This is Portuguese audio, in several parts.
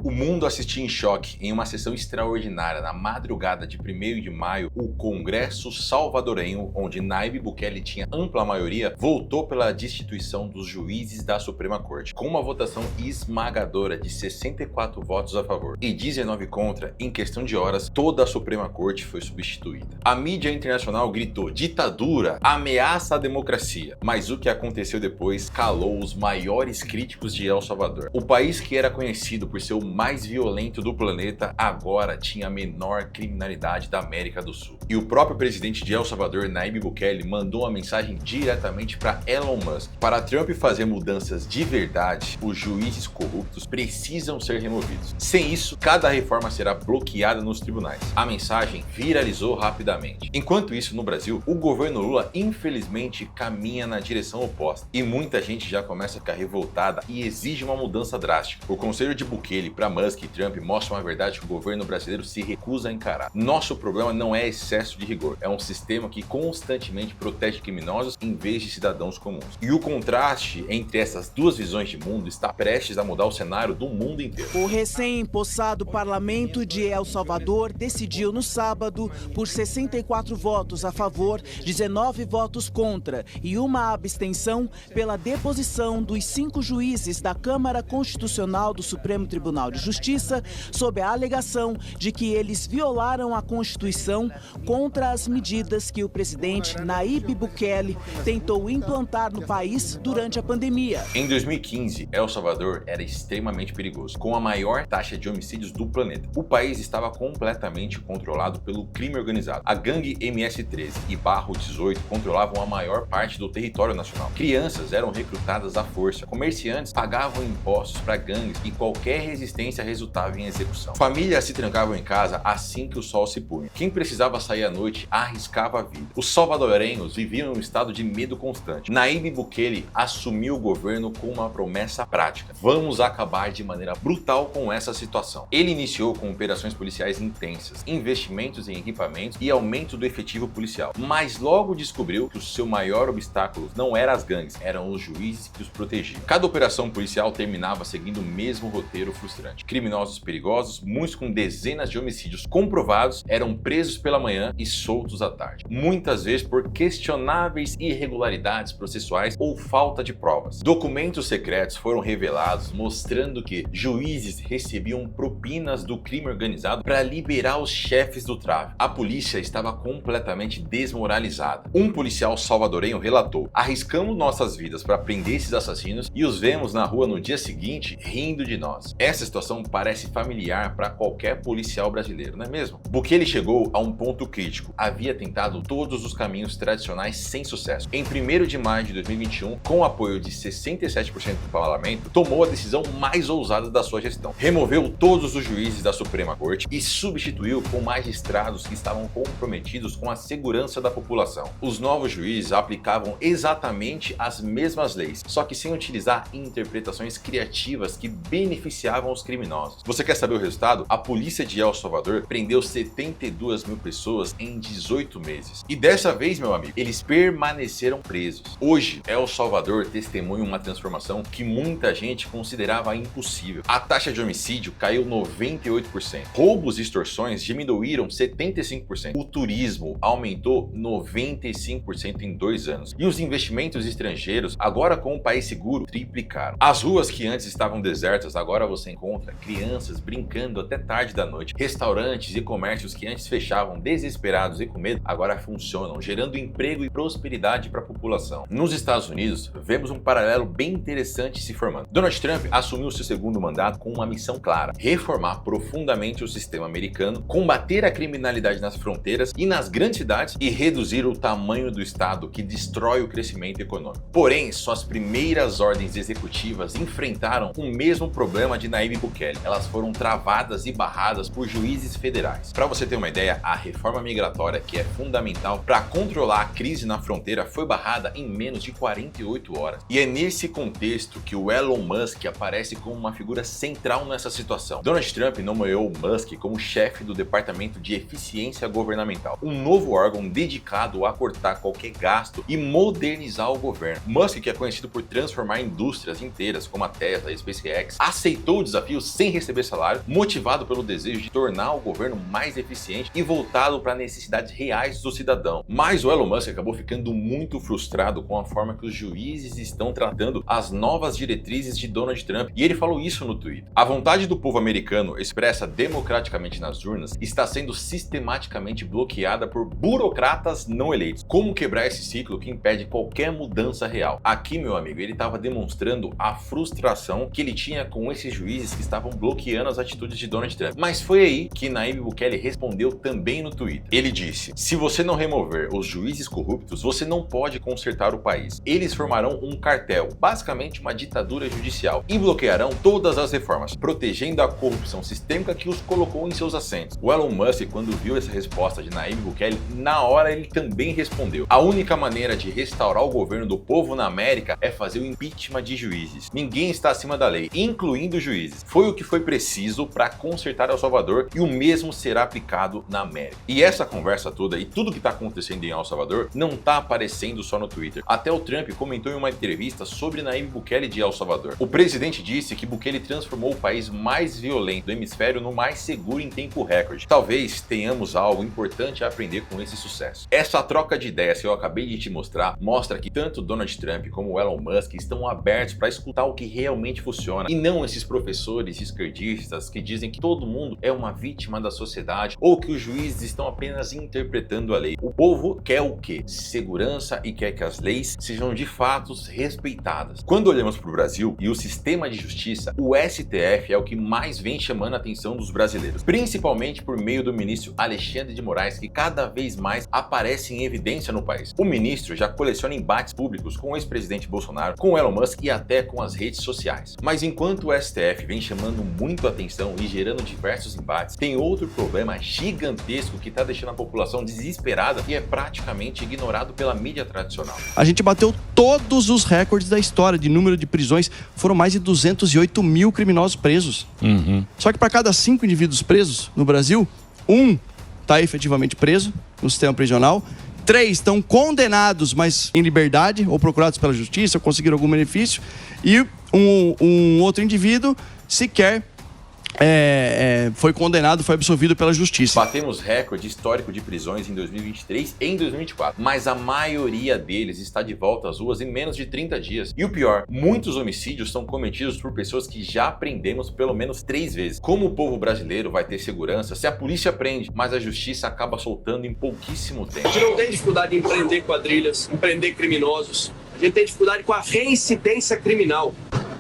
O mundo assistia em choque em uma sessão extraordinária na madrugada de 1º de maio, o Congresso salvadorenho, onde Nayib Bukele tinha ampla maioria, votou pela destituição dos juízes da Suprema Corte, com uma votação esmagadora de 64 votos a favor e 19 contra. Em questão de horas, toda a Suprema Corte foi substituída. A mídia internacional gritou ditadura, ameaça à democracia, mas o que aconteceu depois calou os maiores críticos de El Salvador. O país que era conhecido por ser o mais violento do planeta agora tinha a menor criminalidade da América do Sul. E o próprio presidente de El Salvador, Nayib Bukele, mandou uma mensagem diretamente para Elon Musk. Para Trump fazer mudanças de verdade, os juízes corruptos precisam ser removidos. Sem isso, cada reforma será bloqueada nos tribunais. A mensagem viralizou rapidamente. Enquanto isso, no Brasil, o governo Lula infelizmente caminha na direção oposta e muita gente já começa a ficar revoltada e exige uma mudança drástica. O conselho de Bukele para Musk e Trump mostra uma verdade que o governo brasileiro se recusa a encarar. Nosso problema não é excesso de rigor, é um sistema que constantemente protege criminosos em vez de cidadãos comuns. E o contraste entre essas duas visões de mundo está prestes a mudar o cenário do mundo inteiro. O recém-impossado parlamento de El Salvador decidiu no sábado por 64 votos a favor, 19 votos contra e uma abstenção pela deposição dos 5 juízes da Câmara Constitucional do Supremo Tribunal de Justiça sob a alegação de que eles violaram a Constituição contra as medidas que o presidente Nayib Bukele tentou implantar no país durante a pandemia. Em 2015, El Salvador era extremamente perigoso, com a maior taxa de homicídios do planeta. O país estava completamente controlado pelo crime organizado. A gangue MS-13 e Barro 18 controlavam a maior parte do território nacional. Crianças eram recrutadas à força, comerciantes pagavam impostos para gangues e qualquer resistência resultava em execução. Famílias se trancavam em casa assim que o sol se punha. Quem precisava sair à noite arriscava a vida. Os salvadorenhos viviam em um estado de medo constante. Nayib Bukele assumiu o governo com uma promessa prática: vamos acabar de maneira brutal com essa situação. Ele iniciou com operações policiais intensas, investimentos em equipamentos e aumento do efetivo policial, mas logo descobriu que o seu maior obstáculo não eram as gangues, eram os juízes que os protegiam. Cada operação policial terminava seguindo o mesmo roteiro frustrante. Criminosos perigosos, muitos com dezenas de homicídios comprovados, eram presos pela manhã e soltos à tarde, muitas vezes por questionáveis irregularidades processuais ou falta de provas. Documentos secretos foram revelados mostrando que juízes recebiam propinas do crime organizado para liberar os chefes do tráfico. A polícia estava completamente desmoralizada. Um policial salvadorenho relatou: arriscamos nossas vidas para prender esses assassinos e os vemos na rua no dia seguinte rindo de nós. Essa situação parece familiar para qualquer policial brasileiro, não é mesmo? Bukele chegou a um ponto crítico. Havia tentado todos os caminhos tradicionais sem sucesso. Em 1º de maio de 2021, com o apoio de 67% do parlamento, tomou a decisão mais ousada da sua gestão. Removeu todos os juízes da Suprema Corte e substituiu com magistrados que estavam comprometidos com a segurança da população. Os novos juízes aplicavam exatamente as mesmas leis, só que sem utilizar interpretações criativas que beneficiavam os criminosos. Você quer saber o resultado? A polícia de El Salvador prendeu 72 mil pessoas em 18 meses. E dessa vez, meu amigo, eles permaneceram presos. Hoje, El Salvador testemunha uma transformação que muita gente considerava impossível. A taxa de homicídio caiu 98%. Roubos e extorsões diminuíram 75%. O turismo aumentou 95% em 2 anos. E os investimentos estrangeiros, agora com o país seguro, triplicaram. As ruas que antes estavam desertas, agora você encontra crianças brincando até tarde da noite. Restaurantes e comércios que antes fechavam desesperados e com medo, agora funcionam, gerando emprego e prosperidade para a população. Nos Estados Unidos, vemos um paralelo bem interessante se formando. Donald Trump assumiu seu segundo mandato com uma missão clara: reformar profundamente o sistema americano, combater a criminalidade nas fronteiras e nas grandes cidades e reduzir o tamanho do Estado que destrói o crescimento econômico. Porém, suas primeiras ordens executivas enfrentaram o mesmo problema de Nayib Bukele. Elas foram travadas e barradas por juízes federais. Para você ter uma ideia, a reforma reforma migratória, que é fundamental para controlar a crise na fronteira, foi barrada em menos de 48 horas. E é nesse contexto que o Elon Musk aparece como uma figura central nessa situação. Donald Trump nomeou Musk como chefe do Departamento de Eficiência Governamental, um novo órgão dedicado a cortar qualquer gasto e modernizar o governo. Musk, que é conhecido por transformar indústrias inteiras como a Tesla e a SpaceX, aceitou o desafio sem receber salário, motivado pelo desejo de tornar o governo mais eficiente e voltado para necessidades reais do cidadão. Mas o Elon Musk acabou ficando muito frustrado com a forma que os juízes estão tratando as novas diretrizes de Donald Trump, e ele falou isso no Twitter. A vontade do povo americano, expressa democraticamente nas urnas, está sendo sistematicamente bloqueada por burocratas não eleitos. Como quebrar esse ciclo que impede qualquer mudança real? Aqui, meu amigo, ele estava demonstrando a frustração que ele tinha com esses juízes que estavam bloqueando as atitudes de Donald Trump. Mas foi aí que Nayib Bukele respondeu também no Twitter. Ele disse: se você não remover os juízes corruptos, você não pode consertar o país. Eles formarão um cartel, basicamente uma ditadura judicial, e bloquearão todas as reformas, protegendo a corrupção sistêmica que os colocou em seus assentos. O Elon Musk, quando viu essa resposta de Nayib Bukele, na hora ele também respondeu: a única maneira de restaurar o governo do povo na América é fazer o impeachment de juízes. Ninguém está acima da lei, incluindo juízes. Foi o que foi preciso para consertar El Salvador, e o mesmo será aplicado na América. E essa conversa toda e tudo que está acontecendo em El Salvador não está aparecendo só no Twitter. Até o Trump comentou em uma entrevista sobre Nayib Bukele de El Salvador. O presidente disse que Bukele transformou o país mais violento do hemisfério no mais seguro em tempo recorde. Talvez tenhamos algo importante a aprender com esse sucesso. Essa troca de ideias que eu acabei de te mostrar mostra que tanto Donald Trump como o Elon Musk estão abertos para escutar o que realmente funciona, e não esses professores esquerdistas que dizem que todo mundo é uma vítima da sociedade ou que os juízes estão apenas interpretando a lei. O povo quer o quê? Segurança, e quer que as leis sejam de fato respeitadas. Quando olhamos para o Brasil e o sistema de justiça, o STF é o que mais vem chamando a atenção dos brasileiros, principalmente por meio do ministro Alexandre de Moraes, que cada vez mais aparece em evidência no país. O ministro já coleciona embates públicos com o ex-presidente Bolsonaro, com o Elon Musk e até com as redes sociais. Mas enquanto o STF vem chamando muito atenção e gerando diversos embates, tem outro problema gigantesco que está deixando a população desesperada e é praticamente ignorado pela mídia tradicional. A gente bateu todos os recordes da história de número de prisões. Foram mais de 208 mil criminosos presos. Só que para cada 5 indivíduos presos no Brasil, 1 está efetivamente preso no sistema prisional, 3 estão condenados, mas em liberdade, ou procurados pela justiça, ou conseguiram algum benefício, e um outro indivíduo sequer foi condenado, foi absolvido pela justiça. Batemos recorde histórico de prisões em 2023 e em 2024, mas a maioria deles está de volta às ruas em menos de 30 dias. E o pior, muitos homicídios são cometidos por pessoas que já prendemos pelo menos 3 vezes. Como o povo brasileiro vai ter segurança se a polícia prende, mas a justiça acaba soltando em pouquíssimo tempo? A gente não tem dificuldade em prender quadrilhas, em prender criminosos. A gente tem dificuldade com a reincidência criminal.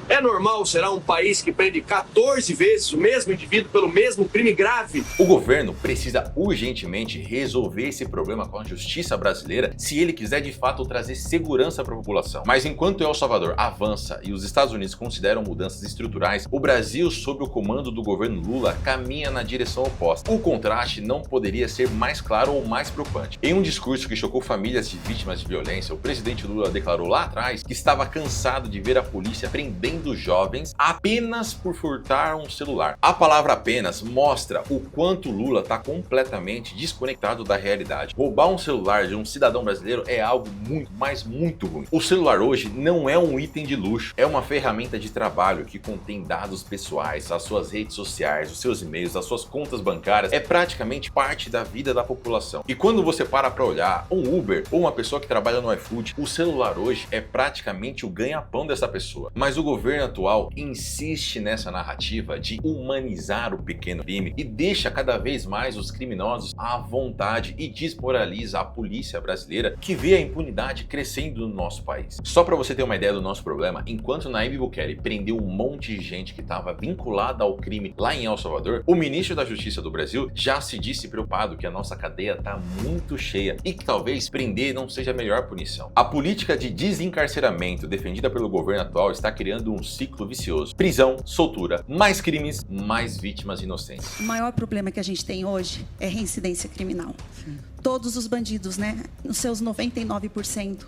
É normal, será, um país que prende 14 vezes o mesmo indivíduo pelo mesmo crime grave? O governo precisa urgentemente resolver esse problema com a justiça brasileira se ele quiser de fato trazer segurança para a população. Mas enquanto El Salvador avança e os Estados Unidos consideram mudanças estruturais, o Brasil, sob o comando do governo Lula, caminha na direção oposta. O contraste não poderia ser mais claro ou mais preocupante. Em um discurso que chocou famílias de vítimas de violência, o presidente Lula declarou lá atrás que estava cansado de ver a polícia prendendo jovens apenas por furtar um celular. A palavra apenas mostra o quanto Lula está completamente desconectado da realidade. Roubar um celular de um cidadão brasileiro é algo muito, mas muito ruim. O celular hoje não é um item de luxo, é uma ferramenta de trabalho que contém dados pessoais, as suas redes sociais, os seus e-mails, as suas contas bancárias, é praticamente parte da vida da população. E quando você para olhar um Uber ou uma pessoa que trabalha no iFood, o celular hoje é praticamente o ganha-pão dessa pessoa. Mas o governo atual insiste nessa narrativa de humanizar o pequeno crime e deixa cada vez mais os criminosos à vontade e desmoraliza a polícia brasileira, que vê a impunidade crescendo no nosso país. Só para você ter uma ideia do nosso problema, enquanto Nayib Bukele prendeu um monte de gente que estava vinculada ao crime lá em El Salvador, o ministro da Justiça do Brasil já se disse preocupado que a nossa cadeia está muito cheia e que talvez prender não seja a melhor punição. A política de desencarceramento defendida pelo governo atual está criando um ciclo vicioso. Prisão, soltura, mais crimes, mais vítimas inocentes. O maior problema que a gente tem hoje é reincidência criminal. Todos os bandidos, né, nos seus 99%,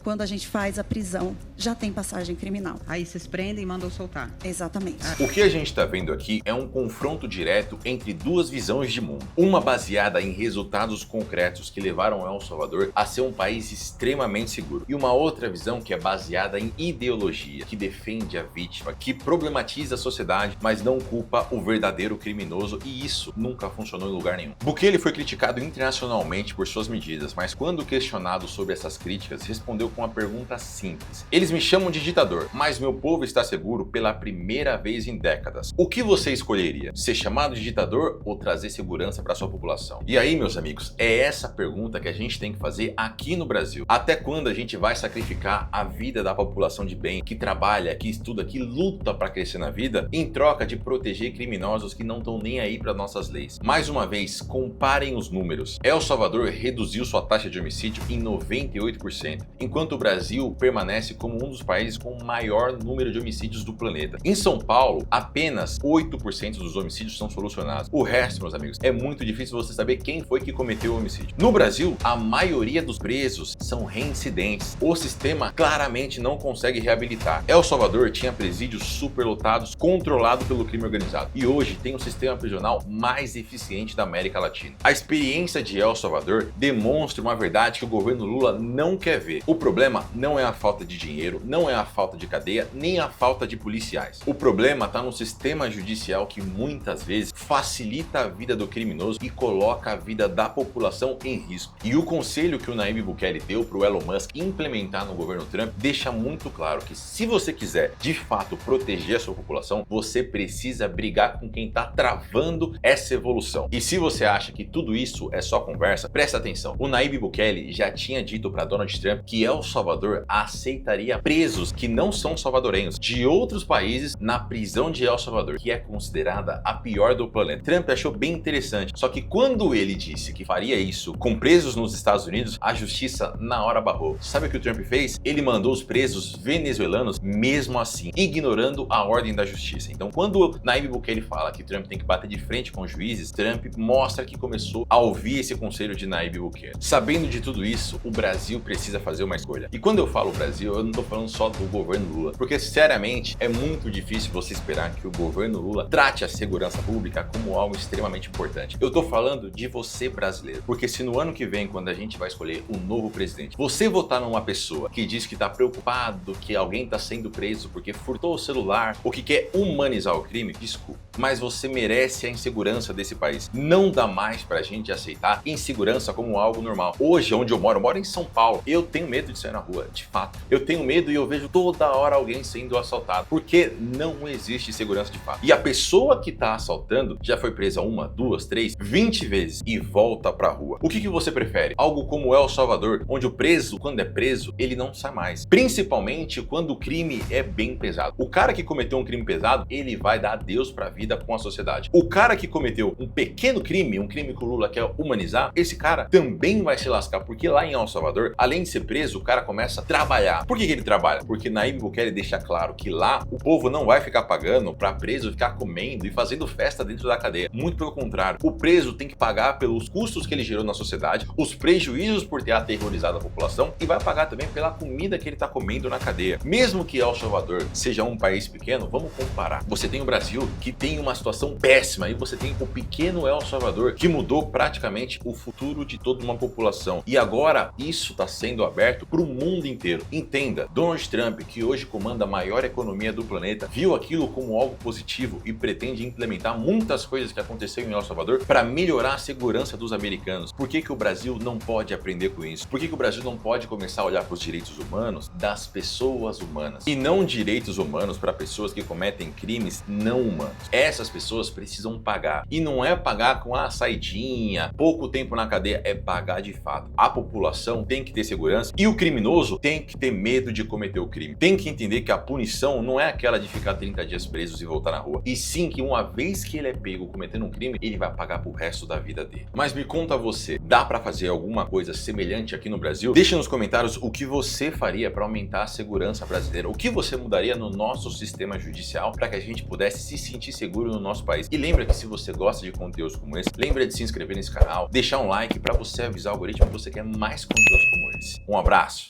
quando a gente faz a prisão, já tem passagem criminal. Aí vocês prendem e mandam soltar. Exatamente. O que a gente está vendo aqui é um confronto direto entre duas visões de mundo. Uma baseada em resultados concretos que levaram El Salvador a ser um país extremamente seguro. E uma outra visão que é baseada em ideologia, que defende a vítima, que problematiza a sociedade, mas não culpa o verdadeiro criminoso, e isso nunca funcionou em lugar nenhum. Bukele foi criticado internacionalmente por suas medidas, mas quando questionado sobre essas críticas, respondeu com uma pergunta simples. Eles me chamam de ditador, mas meu povo está seguro pela primeira vez em décadas. O que você escolheria? Ser chamado de ditador ou trazer segurança para sua população? E aí, meus amigos, é essa pergunta que a gente tem que fazer aqui no Brasil. Até quando a gente vai sacrificar a vida da população de bem, que trabalha, que estuda, que luta para crescer na vida, em troca de proteger criminosos que não estão nem aí para nossas leis? Mais uma vez, comparem os números. El Salvador reduziu sua taxa de homicídio em 98%, enquanto o Brasil permanece como um dos países com o maior número de homicídios do planeta. Em São Paulo, apenas 8% dos homicídios são solucionados. O resto, meus amigos, é muito difícil você saber quem foi que cometeu o homicídio. No Brasil, a maioria dos presos são reincidentes. O sistema claramente não consegue reabilitar. El Salvador tinha presídios superlotados, controlado pelo crime organizado, e hoje tem o sistema prisional mais eficiente da América Latina. A experiência de El Salvador demonstra uma verdade que o governo Lula não quer ver. O problema não é a falta de dinheiro, não é a falta de cadeia, nem a falta de policiais. O problema está no sistema judicial, que muitas vezes facilita a vida do criminoso e coloca a vida da população em risco. E o conselho que o Nayib Bukele deu para o Elon Musk implementar no governo Trump deixa muito claro que, se você quiser de fato proteger a sua população, você precisa brigar com quem está travando essa evolução. E se você acha que tudo isso é só conversa, presta atenção. O Nayib Bukele já tinha dito para Donald Trump que El Salvador aceitaria presos que não são salvadorenhos de outros países na prisão de El Salvador, que é considerada a pior do planeta. Trump achou bem interessante, só que quando ele disse que faria isso com presos nos Estados Unidos, a justiça na hora barrou. Sabe o que o Trump fez? Ele mandou os presos venezuelanos mesmo assim, ignorando a ordem da justiça. Então, quando Nayib Bukele fala que Trump tem que bater de frente com os juízes, Trump mostra que começou a ouvir esse conselho de Nayib Bukele. Sabendo de tudo isso, o Brasil precisa fazer uma escolha. E quando eu falo Brasil, eu não tô falando só do governo Lula, porque sinceramente é muito difícil você esperar que o governo Lula trate a segurança pública como algo extremamente importante. Eu tô falando de você, brasileiro, porque se no ano que vem, quando a gente vai escolher um novo presidente, você votar numa pessoa que diz que tá preocupado que alguém tá sendo preso porque furtou o celular ou que quer humanizar o crime, desculpa, mas você merece a insegurança desse país. Não dá mais pra gente aceitar insegurança como algo normal. Hoje, onde eu moro em São Paulo, eu tenho medo de sair na rua, de fato. Eu tenho medo e eu vejo toda hora alguém sendo assaltado, porque não existe segurança de fato. E a pessoa que tá assaltando já foi presa 1, 2, 3, 20 vezes e volta pra rua. O que você prefere? Algo como El Salvador, onde o preso, quando é preso, ele não sai mais. Principalmente quando o crime é bem pesado. O cara que cometeu um crime pesado, ele vai dar adeus pra vida com a sociedade. O cara que cometeu um pequeno crime, um crime que o Lula quer humanizar, esse cara também vai se lascar, porque lá em El Salvador, além de ser preso, o cara começa a trabalhar. Por que ele trabalha? Porque Nayib Bukele deixa claro que lá o povo não vai ficar pagando pra preso ficar comendo e fazendo festa dentro da cadeia. Muito pelo contrário, o preso tem que pagar pelos custos que ele gerou na sociedade, os prejuízos por ter aterrorizado a população, e vai pagar também pela comida que ele tá comendo na cadeia. Mesmo que El Salvador seja um país pequeno, vamos comparar. Você tem o Brasil, que tem uma situação péssima, e você tem o pequeno El Salvador, que mudou praticamente o futuro de toda uma população. E agora isso está sendo aberto para o mundo inteiro. Entenda, Donald Trump, que hoje comanda a maior economia do planeta, viu aquilo como algo positivo e pretende implementar muitas coisas que aconteceram em El Salvador para melhorar a segurança dos americanos. Por que o Brasil não pode aprender com isso? Por que o Brasil não pode começar a olhar para os direitos humanos das pessoas humanas e não direitos humanos para pessoas que cometem crimes não humanos? Essas pessoas precisam pagar. E não é pagar com a saidinha, pouco tempo na cadeia, é pagar de fato. A população tem que ter segurança e o criminoso tem que ter medo de cometer o crime. Tem que entender que a punição não é aquela de ficar 30 dias presos e voltar na rua. E sim que uma vez que ele é pego cometendo um crime, ele vai pagar pro resto da vida dele. Mas me conta você, dá pra fazer alguma coisa semelhante aqui no Brasil? Deixa nos comentários o que você faria para aumentar a segurança brasileira. O que você mudaria no nosso sistema judicial para que a gente pudesse se sentir seguro no nosso país. E lembra que se você gosta de conteúdos como esse, lembra de se inscrever nesse canal, deixar um like para você avisar o algoritmo que você quer mais conteúdos como esse. Um abraço!